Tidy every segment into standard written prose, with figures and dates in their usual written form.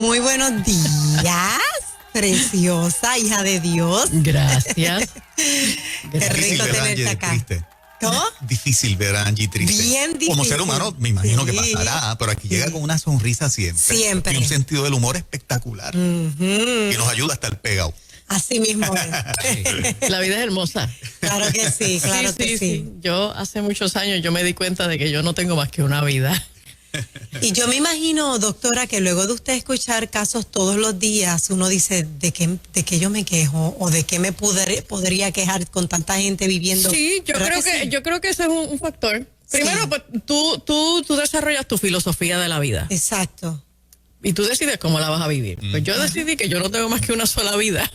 Muy buenos días, preciosa hija de Dios. Gracias. Qué rico ver a tenerte Angie acá. triste. ¿Cómo? Difícil ver a Angie triste. Bien difícil. Como ser humano, me imagino que Sí. pasará, pero aquí llega con una sonrisa siempre. Siempre. Y un sentido del humor espectacular. Y nos ayuda hasta el pegado. Así mismo es. La vida es hermosa. Claro que sí, claro que sí. Yo hace muchos años yo me di cuenta de que yo no tengo más que una vida. Y yo me imagino, doctora, que luego de usted escuchar casos todos los días, uno dice, ¿de qué yo me quejo? ¿O de qué me podría quejar con tanta gente viviendo? Sí, yo creo que ese es un factor. Primero, pues tú desarrollas tu filosofía de la vida. Exacto. Y tú decides cómo la vas a vivir. Pues yo decidí que yo no tengo más que una sola vida.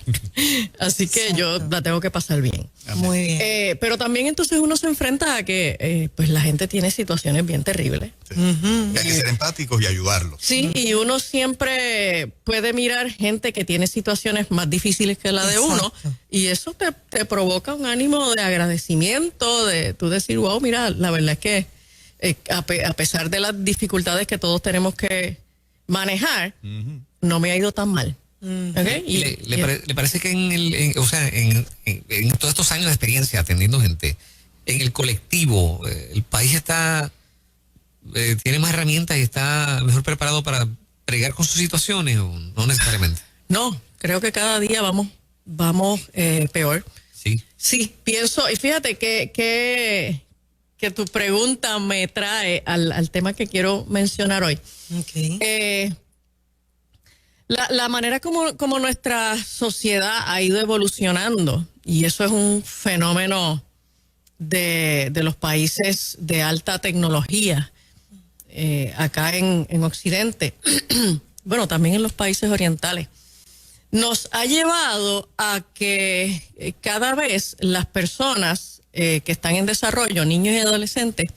Así que yo la tengo que pasar bien. Muy bien. Pero también entonces uno se enfrenta a que pues la gente tiene situaciones bien terribles. Sí. Y hay que ser empáticos y ayudarlos. Sí, y uno siempre puede mirar gente que tiene situaciones más difíciles que la de uno, y eso te provoca un ánimo de agradecimiento, de tú decir, wow, mira, la verdad es que a pesar de las dificultades que todos tenemos que manejar, no me ha ido tan mal. ¿Okay? ¿Le parece que en todos estos años de experiencia atendiendo gente, en el colectivo, el país está tiene más herramientas y está mejor preparado para bregar con sus situaciones o no necesariamente? No, creo que cada día vamos peor. Sí. Sí, pienso, y fíjate que tu pregunta me trae al tema que quiero mencionar hoy. Okay. La manera como nuestra sociedad ha ido evolucionando, y eso es un fenómeno de los países de alta tecnología, acá en Occidente, bueno, también en los países orientales, nos ha llevado a que cada vez las personas que están en desarrollo, niños y adolescentes,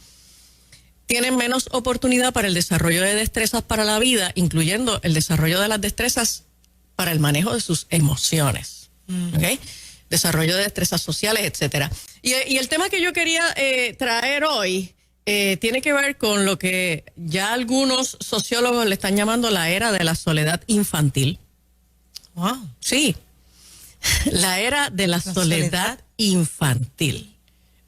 tienen menos oportunidad para el desarrollo de destrezas para la vida, incluyendo el desarrollo de las destrezas para el manejo de sus emociones. ¿Okay? Desarrollo de destrezas sociales, etcétera. Y el tema que yo quería traer hoy tiene que ver con lo que ya algunos sociólogos le están llamando la era de la soledad infantil. Wow. Sí, la era de la soledad infantil.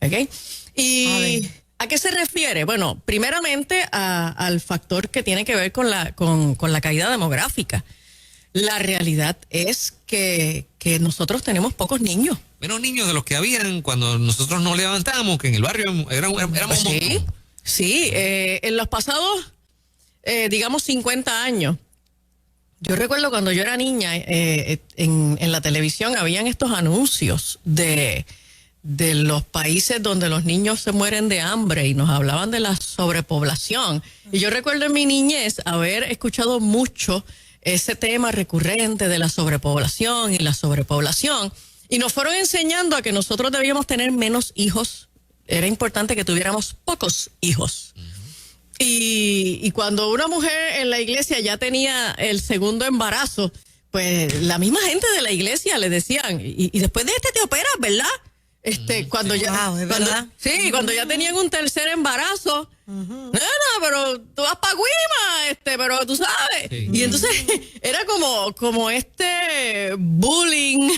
¿Okay? Y ¿a qué se refiere? Bueno, primeramente al factor que tiene que ver con la caída demográfica. La realidad es que nosotros tenemos pocos niños. Menos niños de los que habían cuando nosotros nos levantamos, que en el barrio éramos un montón. Sí, en los pasados, digamos, 50 años. Yo recuerdo cuando yo era niña, en la televisión habían estos anuncios de los países donde los niños se mueren de hambre y nos hablaban de la sobrepoblación. Y yo recuerdo en mi niñez haber escuchado mucho ese tema recurrente de la sobrepoblación y la sobrepoblación. Y nos fueron enseñando a que nosotros debíamos tener menos hijos. Era importante que tuviéramos pocos hijos. Y cuando una mujer en la iglesia ya tenía el segundo embarazo, pues la misma gente de la iglesia le decían, y después de este te operas, ¿verdad? Cuando ya, cuando ya tenían un tercer embarazo, nena, pero tú vas pa' Guima, pero tú sabes. Sí. Y entonces era como este bullying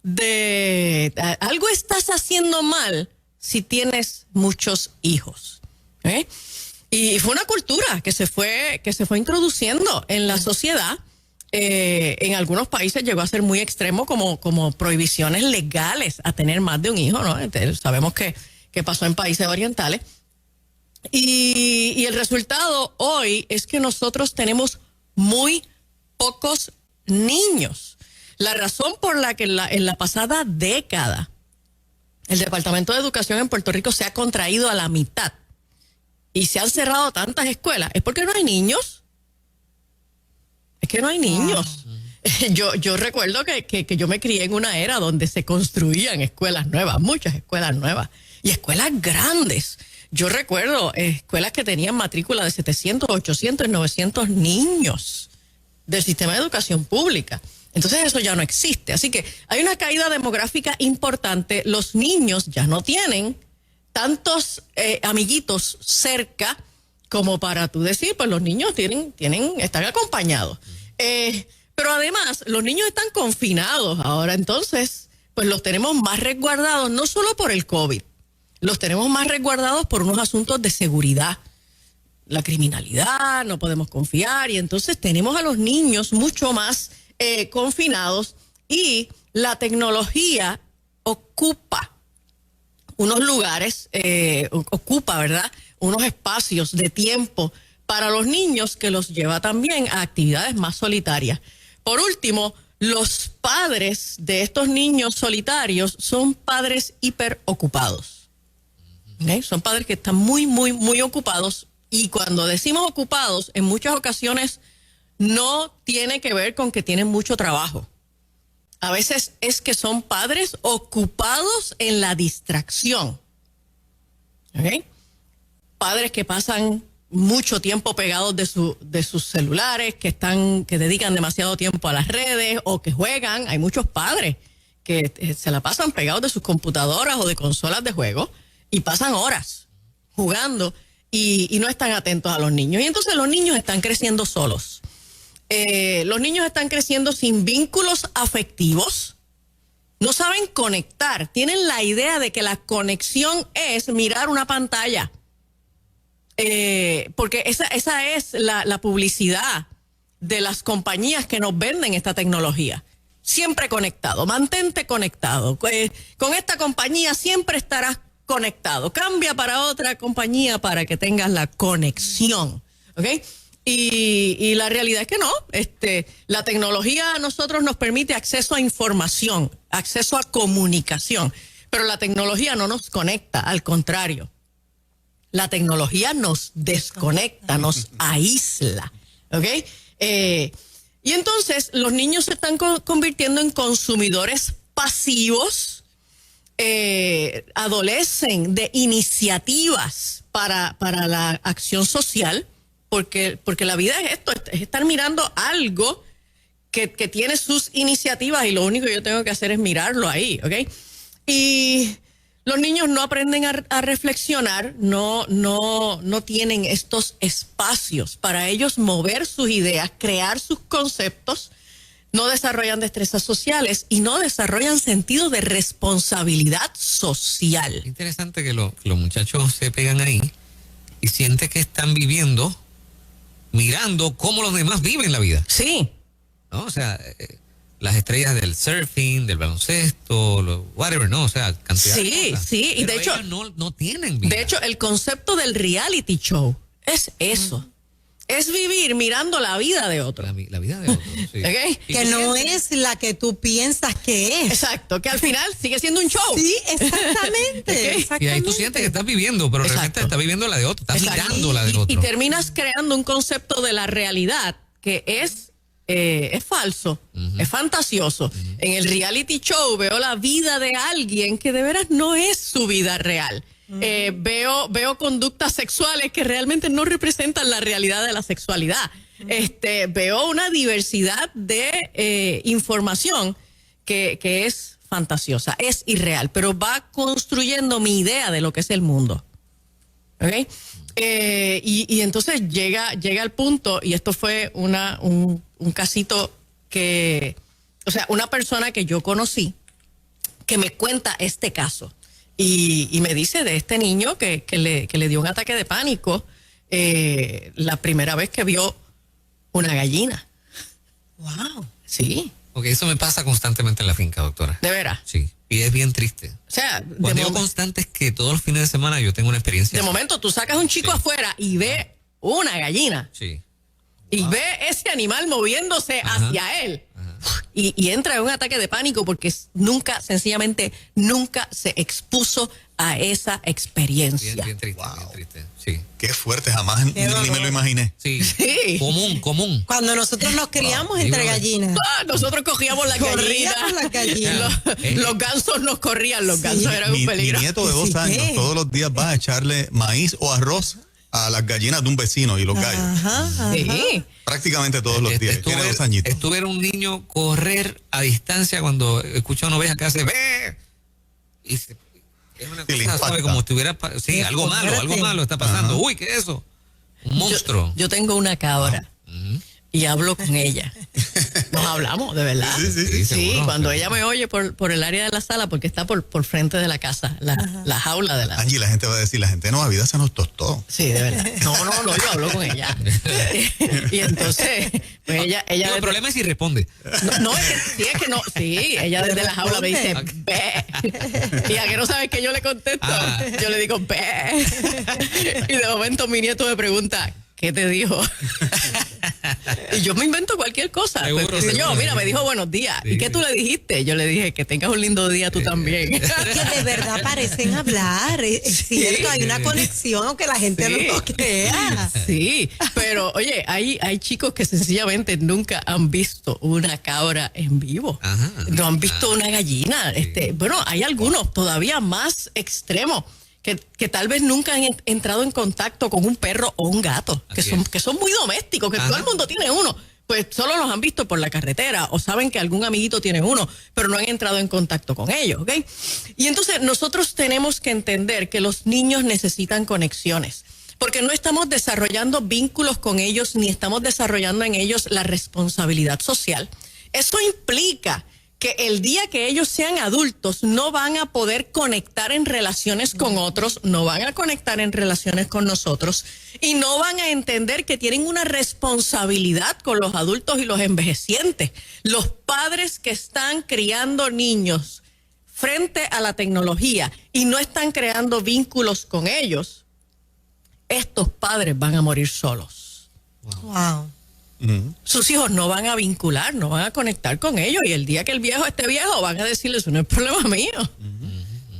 de algo estás haciendo mal si tienes muchos hijos. Y fue una cultura que se fue introduciendo en la sociedad. En algunos países llegó a ser muy extremo como prohibiciones legales a tener más de un hijo, ¿no? Entonces, sabemos que pasó en países orientales. Y el resultado hoy es que nosotros tenemos muy pocos niños. La razón por la que en la pasada década el Departamento de Educación en Puerto Rico se ha contraído a la mitad y se han cerrado tantas escuelas es porque no hay niños. Es que no hay niños. Yo recuerdo que yo me crié en una era donde se construían escuelas nuevas, muchas escuelas nuevas y escuelas grandes. Yo recuerdo escuelas que tenían matrícula de 700, 800, 900 niños del sistema de educación pública. Entonces eso ya no existe. Así que hay una caída demográfica importante. Los niños ya no tienen tantos amiguitos cerca como para tú decir, pues los niños están acompañados. Pero además, los niños están confinados ahora, entonces, pues los tenemos más resguardados, no solo por el COVID, los tenemos más resguardados por unos asuntos de seguridad. La criminalidad, no podemos confiar, y entonces tenemos a los niños mucho más confinados, y la tecnología ocupa unos lugares, ocupa, ¿verdad?, unos espacios de tiempo para los niños que los lleva también a actividades más solitarias. Por último, los padres de estos niños solitarios son padres hiperocupados. ¿Okay? Son padres que están muy, muy, muy ocupados, y cuando decimos ocupados, en muchas ocasiones no tiene que ver con que tienen mucho trabajo. A veces es que son padres ocupados en la distracción. ¿Okay? Padres que pasan mucho tiempo pegados de sus celulares, que dedican demasiado tiempo a las redes o que juegan. Hay muchos padres que se la pasan pegados de sus computadoras o de consolas de juego y pasan horas jugando y no están atentos a los niños. Y entonces los niños están creciendo solos. Los niños están creciendo sin vínculos afectivos. No saben conectar. Tienen la idea de que la conexión es mirar una pantalla. Porque esa es la publicidad de las compañías que nos venden esta tecnología. Siempre conectado, mantente conectado. Con esta compañía siempre estarás conectado. Cambia para otra compañía para que tengas la conexión. ¿Ok? Y la realidad es que no. La tecnología a nosotros nos permite acceso a información, acceso a comunicación, pero la tecnología no nos conecta, al contrario. La tecnología nos desconecta, nos aísla, ¿ok? Y entonces los niños se están convirtiendo en consumidores pasivos, adolecen de iniciativas para la acción social, porque la vida es esto, es estar mirando algo que tiene sus iniciativas, y lo único que yo tengo que hacer es mirarlo ahí, ¿ok? Y los niños no aprenden a reflexionar, no tienen estos espacios para ellos mover sus ideas, crear sus conceptos, no desarrollan destrezas sociales y no desarrollan sentido de responsabilidad social. Interesante que los muchachos se pegan ahí y sienten que están viviendo, mirando cómo los demás viven la vida. Sí. ¿No? O sea, las estrellas del surfing, del baloncesto, whatever, ¿no? O sea, cantidad de cosas. Sí, y pero de hecho ellos no tienen vida. De hecho, el concepto del reality show es eso. Es vivir mirando la vida de otro. La vida de otro, sí. ¿Okay? Que no es la que tú piensas que es. Exacto, que al final sigue siendo un show. Sí, exactamente. Okay. Exactamente. Y ahí tú sientes que estás viviendo, pero realmente estás viviendo la de otro, estás mirando la del otro. Y terminas creando un concepto de la realidad que es falso, es fantasioso. En el reality show veo la vida de alguien que de veras no es su vida real. Veo conductas sexuales que realmente no representan la realidad de la sexualidad. Veo una diversidad de información que es fantasiosa, es irreal, pero va construyendo mi idea de lo que es el mundo. ¿Okay? Y entonces llega al punto, y esto fue un casito una persona que yo conocí que me cuenta este caso y me dice de este niño que le dio un ataque de pánico la primera vez que vio una gallina. Wow. Sí. Porque eso me pasa constantemente en la finca, doctora. ¿De veras? Sí. Y es bien triste. O sea, cuando digo constante es que todos los fines de semana yo tengo una experiencia. De momento tú sacas a un chico afuera y ve una gallina. Sí. Y ve ese animal moviéndose hacia él. Y entra en un ataque de pánico porque sencillamente nunca se expuso a esa experiencia. Bien triste, Wow. bien triste. Sí. Qué fuerte, jamás ni me lo imaginé. Sí. Sí. Común. Cuando nosotros nos criamos entre gallinas. Nosotros cogíamos las gallinas. Corríamos las gallinas. Los gansos nos corrían, los gansos eran un Mi peligro. nieto de 2 años, ¿qué? todos los días va a echarle maíz o arroz a las gallinas de un vecino y los gallos. Ajá. Sí. Prácticamente todos los días. Tiene 2 añitos. Estuve ver un niño correr a distancia cuando escucha una oveja que hace ¡ve! Y es una Sí, le cosa, ¿sabe? impacta. Como estuviera, sí, algo malo está pasando. Ajá. Uy, ¿qué es eso? Un monstruo. Yo tengo una cabra. Ujú. y hablo con ella. Nos hablamos, de verdad. Sí, seguro, cuando seguro. ella me oye por el área de la sala, porque está por frente de la casa, la jaula de la... Angie, la gente va a decir, la gente de Nueva Vida se nos tostó. Sí, de verdad. No, yo hablo con ella. Y entonces, pues ella El problema es si responde. ella desde la jaula me dice, ve. Y a que no sabes que yo le contesto, yo le digo, ve. Y de momento mi nieto me pregunta, ¿qué te dijo? Y yo me invento cualquier cosa. Seguro, Pues, seguro. mira, me dijo buenos días. Sí. ¿Y qué tú le dijiste? Yo le dije, que tengas un lindo día tú también. Que de verdad parecen hablar, es cierto, hay una conexión, aunque la gente no lo crea. Sí, pero oye, hay chicos que sencillamente nunca han visto una cabra en vivo. Ajá. No han visto una gallina. Bueno, hay algunos todavía más extremos que tal vez nunca han entrado en contacto con un perro o un gato, que Así son, es. que son muy domésticos, que Ajá. todo el mundo tiene uno. Pues solo los han visto por la carretera o saben que algún amiguito tiene uno, pero no han entrado en contacto con ellos, ¿ok? Y entonces nosotros tenemos que entender que los niños necesitan conexiones, porque no estamos desarrollando vínculos con ellos ni estamos desarrollando en ellos la responsabilidad social. Eso implica que el día que ellos sean adultos no van a poder conectar en relaciones con otros, no van a conectar en relaciones con nosotros y no van a entender que tienen una responsabilidad con los adultos y los envejecientes. Los padres que están criando niños frente a la tecnología y no están creando vínculos con ellos, estos padres van a morir solos. Wow. Sus hijos no van a vincular, no van a conectar con ellos y el día que el viejo esté viejo van a decirle, eso no es problema mío.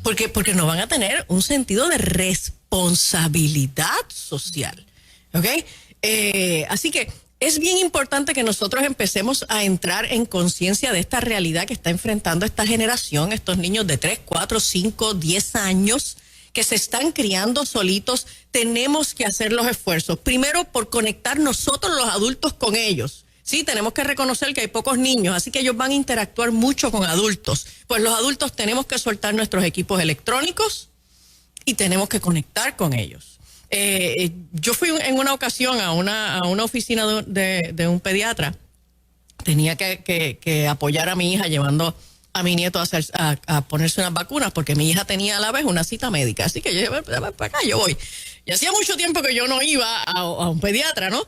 Porque no van a tener un sentido de responsabilidad social. ¿Ok? Así que es bien importante que nosotros empecemos a entrar en conciencia de esta realidad que está enfrentando esta generación, estos niños de 3, 4, 5, 10 años que se están criando solitos. Tenemos que hacer los esfuerzos. Primero, por conectar nosotros los adultos con ellos. Sí, tenemos que reconocer que hay pocos niños, así que ellos van a interactuar mucho con adultos. Pues los adultos tenemos que soltar nuestros equipos electrónicos y tenemos que conectar con ellos. Yo fui en una ocasión a una oficina de un pediatra. Tenía que apoyar a mi hija llevando a mi nieto a ponerse unas vacunas porque mi hija tenía a la vez una cita médica. Así que yo dije, para acá, yo voy. Y hacía mucho tiempo que yo no iba a un pediatra, ¿no?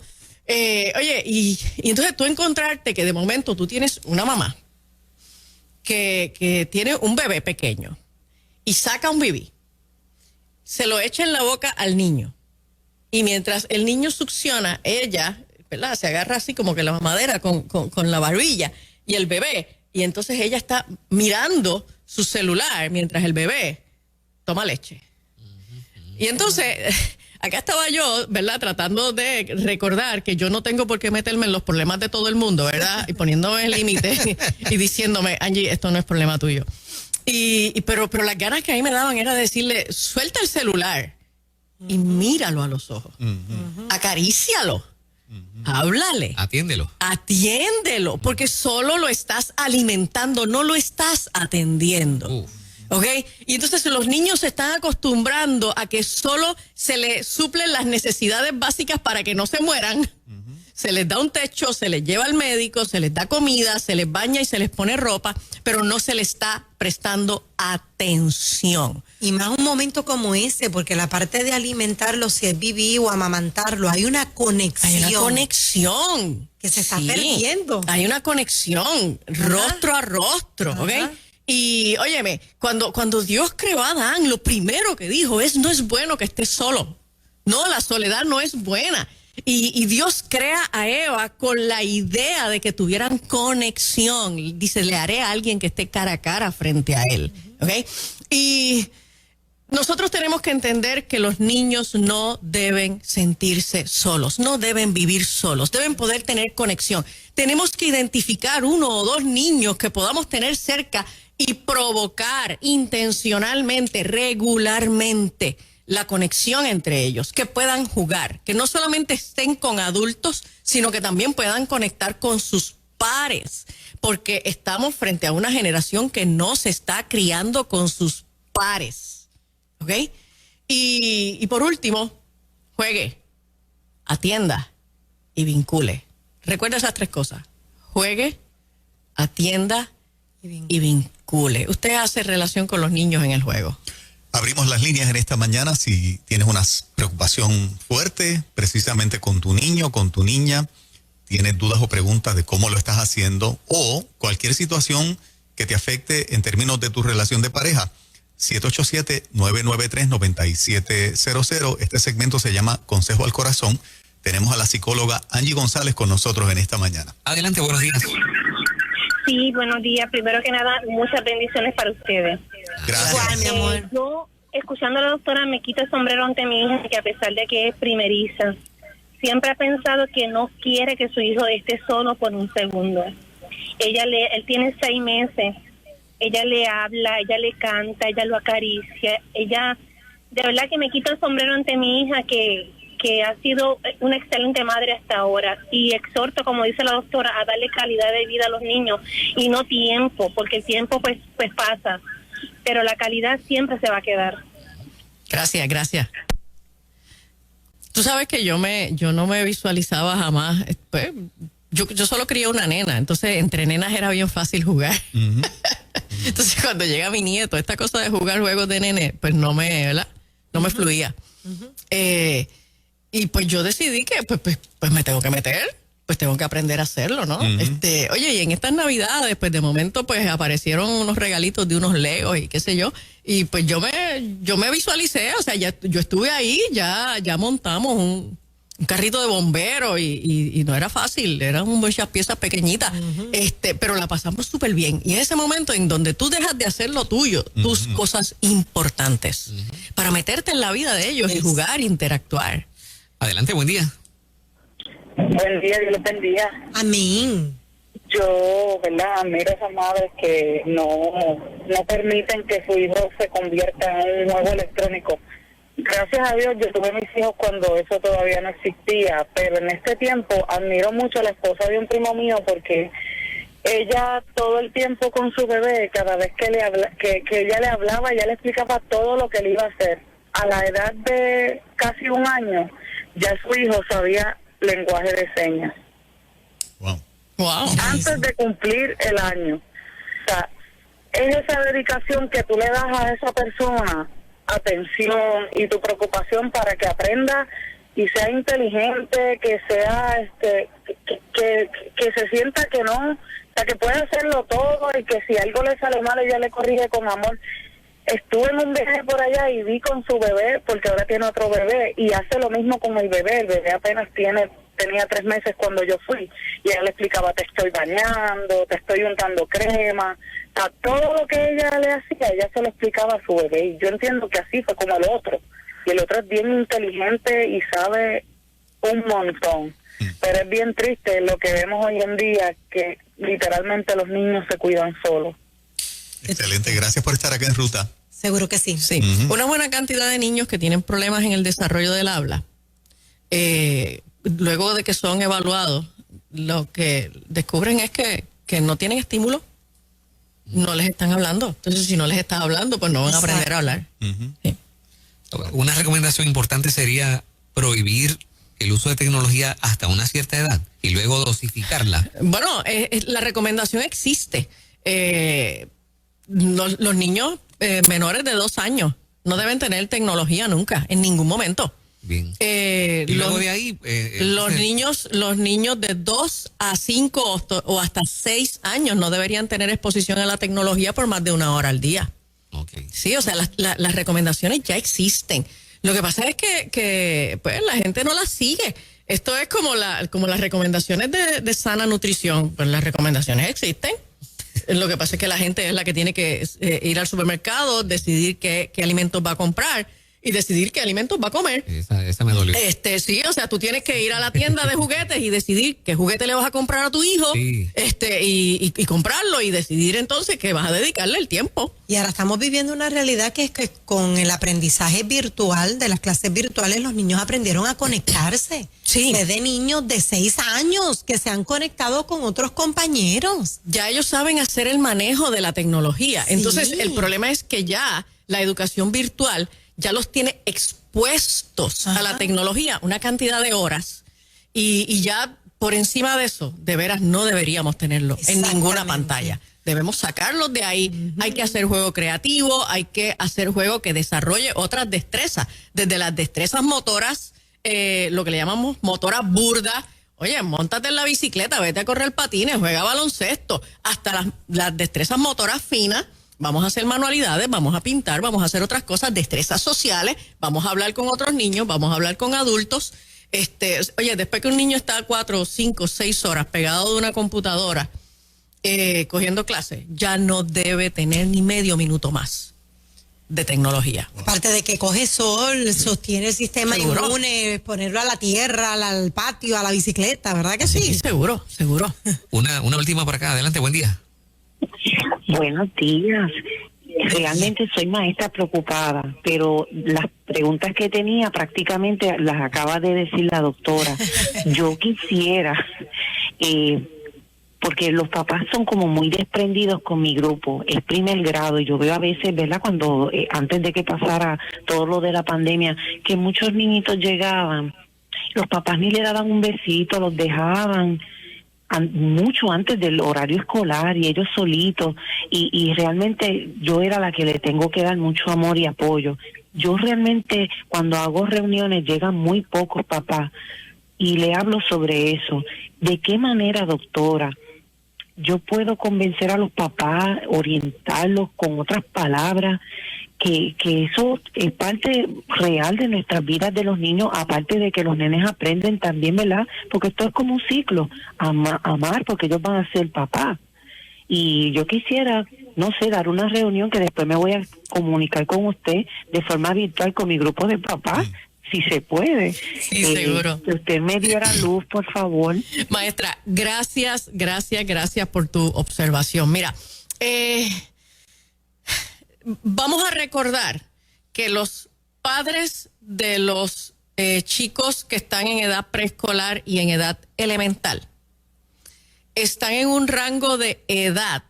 Oye, y entonces tú encontrarte que de momento tú tienes una mamá que tiene un bebé pequeño y saca un bibí, se lo echa en la boca al niño y mientras el niño succiona, ella, ¿verdad? Se agarra así como que la mamadera con la barbilla y el bebé, y entonces ella está mirando su celular mientras el bebé toma leche. Y entonces, acá estaba yo, ¿verdad? Tratando de recordar que yo no tengo por qué meterme en los problemas de todo el mundo, ¿verdad? Y poniéndome el límite y diciéndome, Angie, esto no es problema tuyo. Pero las ganas que a mí me daban era decirle, suelta el celular y míralo a los ojos. Acarícialo. Háblale. Atiéndelo, porque solo lo estás alimentando, no lo estás atendiendo. ¿Ok? Y entonces los niños se están acostumbrando a que solo se les suplen las necesidades básicas para que no se mueran. Se les da un techo, se les lleva al médico, se les da comida, se les baña y se les pone ropa, pero no se les está prestando atención. Y más un momento como ese, porque la parte de alimentarlo, si es vivir o amamantarlo, hay una conexión. Hay una conexión. Que se está perdiendo. Hay una conexión, rostro a rostro, ¿ok? Y óyeme, cuando Dios creó a Adán, lo primero que dijo es, no es bueno que estés solo. No, la soledad no es buena. Y Dios crea a Eva con la idea de que tuvieran conexión. Dice, le haré a alguien que esté cara a cara frente a él. ¿Ok? Y nosotros tenemos que entender que los niños no deben sentirse solos, no deben vivir solos, deben poder tener conexión. Tenemos que identificar 1 o 2 niños que podamos tener cerca y provocar intencionalmente, regularmente, la conexión entre ellos, que puedan jugar, que no solamente estén con adultos, sino que también puedan conectar con sus pares, porque estamos frente a una generación que no se está criando con sus pares, ¿ok? Y por último, juegue, atienda y vincule. Recuerda esas 3 cosas. Juegue, atienda y vincule. Usted hace relación con los niños en el juego. Abrimos las líneas en esta mañana si tienes una preocupación fuerte precisamente con tu niño, con tu niña, tienes dudas o preguntas de cómo lo estás haciendo o cualquier situación que te afecte en términos de tu relación de pareja. 787-993-9700. Este segmento se llama Consejo al Corazón. Tenemos a la psicóloga Angie González con nosotros en esta mañana. Adelante, buenos días. Sí, buenos días. Primero que nada, muchas bendiciones para ustedes. Gracias. Igual, mi amor. Yo, escuchando a la doctora, me quito el sombrero ante mi hija, que a pesar de que es primeriza, siempre ha pensado que no quiere que su hijo esté solo por un segundo. Él tiene 6 meses. Ella le habla, ella le canta, ella lo acaricia. Ella, de verdad que me quito el sombrero ante mi hija, que ha sido una excelente madre hasta ahora, y exhorto, como dice la doctora, a darle calidad de vida a los niños y no tiempo, porque el tiempo pues pasa, pero la calidad siempre se va a quedar. Gracias. Tú sabes que yo no me visualizaba jamás, pues, yo solo crié una nena, entonces entre nenas era bien fácil jugar. Uh-huh. Entonces cuando llega mi nieto, esta cosa de jugar juegos de nene, pues no me fluía. Uh-huh. Y pues yo decidí que pues me tengo que meter, pues tengo que aprender a hacerlo, ¿no? Uh-huh. Oye, y en estas Navidades, pues de momento pues aparecieron unos regalitos de unos Legos y qué sé yo, y pues yo me visualicé, o sea, yo estuve ahí, ya montamos un carrito de bomberos y no era fácil, eran muchas piezas pequeñitas, uh-huh. Pero la pasamos súper bien. Y es ese momento en donde tú dejas de hacer lo tuyo, uh-huh. tus cosas importantes, uh-huh. para meterte en la vida de ellos y jugar, interactuar. Adelante, buen día. Buen día, Dios los bendiga. Amén. Yo, ¿verdad? Admiro a esas madres que no permiten que su hijo se convierta en un juego electrónico. Gracias a Dios yo tuve mis hijos cuando eso todavía no existía, pero en este tiempo admiro mucho a la esposa de un primo mío, porque ella todo el tiempo con su bebé, cada vez que ella le hablaba, ella le explicaba todo lo que él iba a hacer. A la edad de casi 1 año, ya su hijo sabía lenguaje de señas. Wow. Antes de cumplir el año. O sea, es esa dedicación que tú le das a esa persona, atención y tu preocupación para que aprenda y sea inteligente, que sea que se sienta que no, o sea, que puede hacerlo todo, y que si algo le sale mal ella le corrige con amor. Estuve en un viaje por allá y vi con su bebé, porque ahora tiene otro bebé, y hace lo mismo con el bebé apenas tenía 3 meses cuando yo fui, y ella le explicaba: te estoy bañando, te estoy untando crema, o sea, todo lo que ella le hacía, ella se lo explicaba a su bebé, y yo entiendo que así fue como el otro, y el otro es bien inteligente y sabe un montón, pero es bien triste lo que vemos hoy en día, que literalmente los niños se cuidan solos. Excelente, gracias por estar acá en Ruta. Seguro que sí. Sí, uh-huh. Una buena cantidad de niños que tienen problemas en el desarrollo del habla, luego de que son evaluados, lo que descubren es que no tienen estímulo, no les están hablando. Entonces, si no les estás hablando, pues no van a aprender a hablar. Uh-huh. Sí. Una recomendación importante sería prohibir el uso de tecnología hasta una cierta edad y luego dosificarla. Bueno, la recomendación existe. Los niños menores de 2 años no deben tener tecnología nunca, en ningún momento. Bien. Y luego de ahí... los niños de 2 a 5 o hasta 6 años no deberían tener exposición a la tecnología por más de 1 hora al día. Okay. Sí, o sea, las recomendaciones ya existen. Lo que pasa es que pues la gente no las sigue. Esto es como las recomendaciones de sana nutrición. Pues las recomendaciones existen. Lo que pasa es que la gente es la que tiene que ir al supermercado, decidir qué alimentos va a comprar y decidir qué alimentos va a comer. Esa me dolió. Sí, o sea, tú tienes que ir a la tienda de juguetes y decidir qué juguete le vas a comprar a tu hijo, sí. y comprarlo y decidir entonces que vas a dedicarle el tiempo. Y ahora estamos viviendo una realidad que es que con el aprendizaje virtual, de las clases virtuales, los niños aprendieron a conectarse. Sí. De niños de 6 años que se han conectado con otros compañeros. Ya ellos saben hacer el manejo de la tecnología. Sí. Entonces, el problema es que ya la educación virtual ya los tiene expuestos a la tecnología una cantidad de horas y ya por encima de eso, de veras no deberíamos tenerlo en ninguna pantalla. Debemos sacarlos de ahí. Hay que hacer juego creativo, hay que hacer juego que desarrolle otras destrezas, desde las destrezas motoras, lo que le llamamos motoras burdas. Oye, móntate en la bicicleta, vete a correr patines, juega baloncesto, hasta las destrezas motoras finas. Vamos a hacer manualidades, vamos a pintar, vamos a hacer otras cosas, destrezas sociales, vamos a hablar con otros niños, vamos a hablar con adultos. Oye, después que un niño está 4, 5, 6 horas pegado de una computadora cogiendo clases, ya no debe tener ni medio minuto más de tecnología. Aparte de que coge sol, sostiene el sistema inmune, ponerlo a la tierra, al patio, a la bicicleta, ¿verdad que sí? Sí, seguro. Una última por acá, adelante, buen día. Buenos días. Realmente soy maestra preocupada, pero las preguntas que tenía prácticamente las acaba de decir la doctora. Yo quisiera, porque los papás son como muy desprendidos con mi grupo, es primer grado, y yo veo a veces, ¿verdad?, cuando antes de que pasara todo lo de la pandemia, que muchos niñitos llegaban, los papás ni le daban un besito, los dejaban mucho antes del horario escolar y ellos solitos, y realmente yo era la que le tengo que dar mucho amor y apoyo. Yo realmente cuando hago reuniones llegan muy pocos papás y le hablo sobre eso. ¿De qué manera, doctora, yo puedo convencer a los papás, orientarlos con otras palabras, que eso es parte real de nuestras vidas de los niños, aparte de que los nenes aprenden también, ¿verdad? Porque esto es como un ciclo, amar, porque ellos van a ser papás. Y yo quisiera, no sé, dar una reunión que después me voy a comunicar con usted de forma virtual con mi grupo de papás, si se puede. Sí, seguro. Que usted me diera luz, por favor. Maestra, gracias por tu observación. Mira, vamos a recordar que los padres de los chicos que están en edad preescolar y en edad elemental están en un rango de edad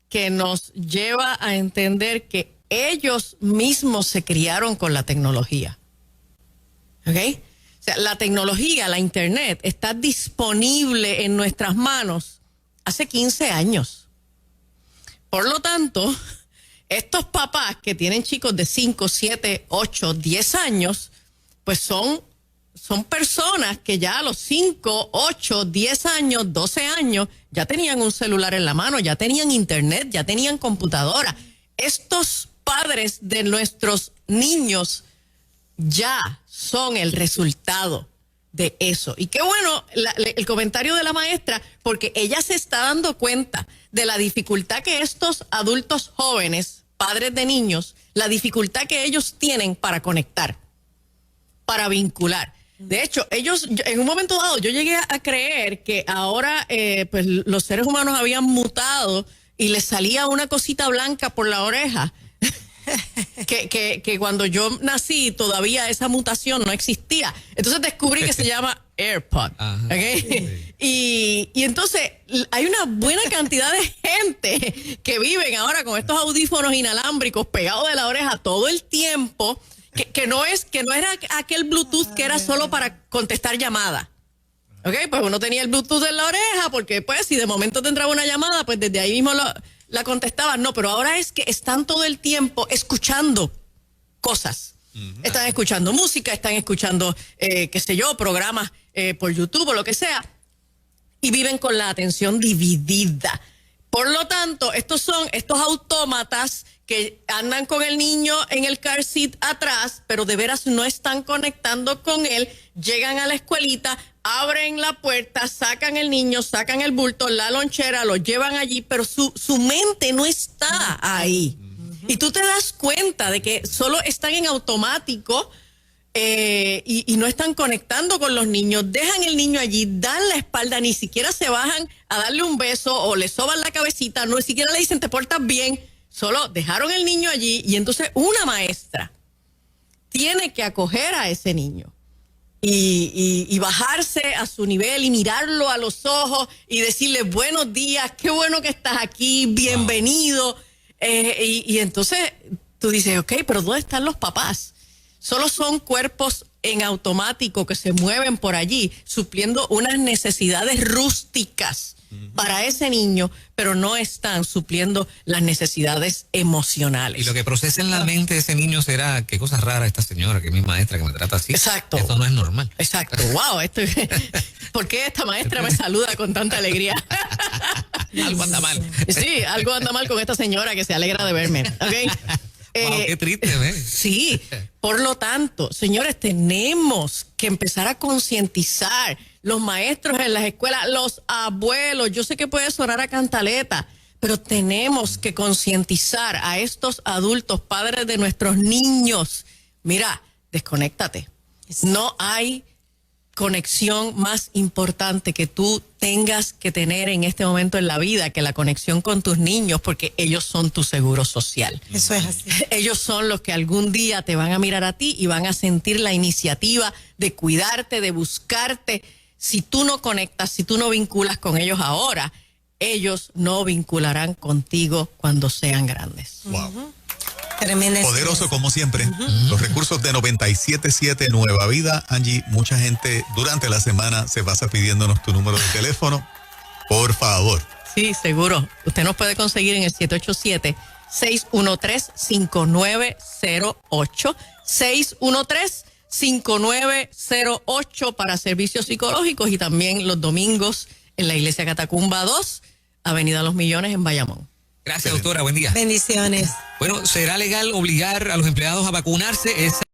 que nos lleva a entender que ellos mismos se criaron con la tecnología. ¿Ok? O sea, la tecnología, la internet, está disponible en nuestras manos hace 15 años. Por lo tanto, estos papás que tienen chicos de 5, 7, 8, 10 años, pues son personas que ya a los 5, 8, 10 años, 12 años, ya tenían un celular en la mano, ya tenían internet, ya tenían computadora. Estos padres de nuestros niños ya son el resultado de eso. Y qué bueno el comentario de la maestra, porque ella se está dando cuenta de la dificultad que estos adultos jóvenes, padres de niños, la dificultad que ellos tienen para conectar, para vincular. De hecho, ellos, en un momento dado, yo llegué a creer que ahora pues los seres humanos habían mutado y les salía una cosita blanca por la oreja. que cuando yo nací todavía esa mutación no existía. Entonces descubrí que se llama AirPod. ¿Okay? Y entonces hay una buena cantidad de gente que viven ahora con estos audífonos inalámbricos pegados de la oreja todo el tiempo, que no era aquel Bluetooth que era solo para contestar llamadas. ¿Ok? Pues uno tenía el Bluetooth en la oreja porque pues si de momento te entraba una llamada, pues desde ahí mismo la contestaban. No, pero ahora es que están todo el tiempo escuchando cosas. Están escuchando música, están escuchando, qué sé yo, programas por YouTube o lo que sea, y viven con la atención dividida. Por lo tanto, estos son estos autómatas que andan con el niño en el car seat atrás, pero de veras no están conectando con él. Llegan a la escuelita, abren la puerta, sacan el niño, sacan el bulto, la lonchera, lo llevan allí, pero su mente no está ahí. Y tú te das cuenta de que solo están en automático y no están conectando con los niños. Dejan el niño allí, dan la espalda, ni siquiera se bajan a darle un beso o le soban la cabecita, no siquiera le dicen te portas bien. Solo dejaron el niño allí y entonces una maestra tiene que acoger a ese niño y bajarse a su nivel y mirarlo a los ojos y decirle buenos días, qué bueno que estás aquí, bienvenido. Y entonces tú dices, ok, pero ¿dónde están los papás? Solo son cuerpos en automático que se mueven por allí, supliendo unas necesidades rústicas para ese niño, pero no están supliendo las necesidades emocionales. Y lo que procesa en la mente de ese niño será, qué cosa rara esta señora, que es mi maestra, que me trata así. Exacto. Esto no es normal. Exacto. Wow, ¿por qué esta maestra me saluda con tanta alegría? Algo anda mal. Sí, algo anda mal con esta señora que se alegra de verme. ¿Okay? Wow, qué triste, ¿ves? Sí, por lo tanto, señores, tenemos que empezar a concientizar los maestros en las escuelas, los abuelos. Yo sé que puede sonar a cantaleta, pero tenemos que concientizar a estos adultos, padres de nuestros niños. Mira, desconéctate. No hay conexión más importante que tú tengas que tener en este momento en la vida que la conexión con tus niños, porque ellos son tu seguro social. Eso es así. Ellos son los que algún día te van a mirar a ti y van a sentir la iniciativa de cuidarte, de buscarte. Si tú no conectas, si tú no vinculas con ellos ahora, ellos no vincularán contigo cuando sean grandes. Wow. Tremenda Poderoso experiencia. como siempre. Los recursos de 97.7 Nueva Vida. Angie, mucha gente durante la semana se pasa pidiéndonos tu número de teléfono. Por favor. Sí, seguro. Usted nos puede conseguir en el 787-613-5908. 613-5908 para servicios psicológicos y también los domingos en la Iglesia Catacumba 2, Avenida Los Millones en Bayamón. Gracias, doctora. Buen día. Bendiciones. Bueno, ¿será legal obligar a los empleados a vacunarse?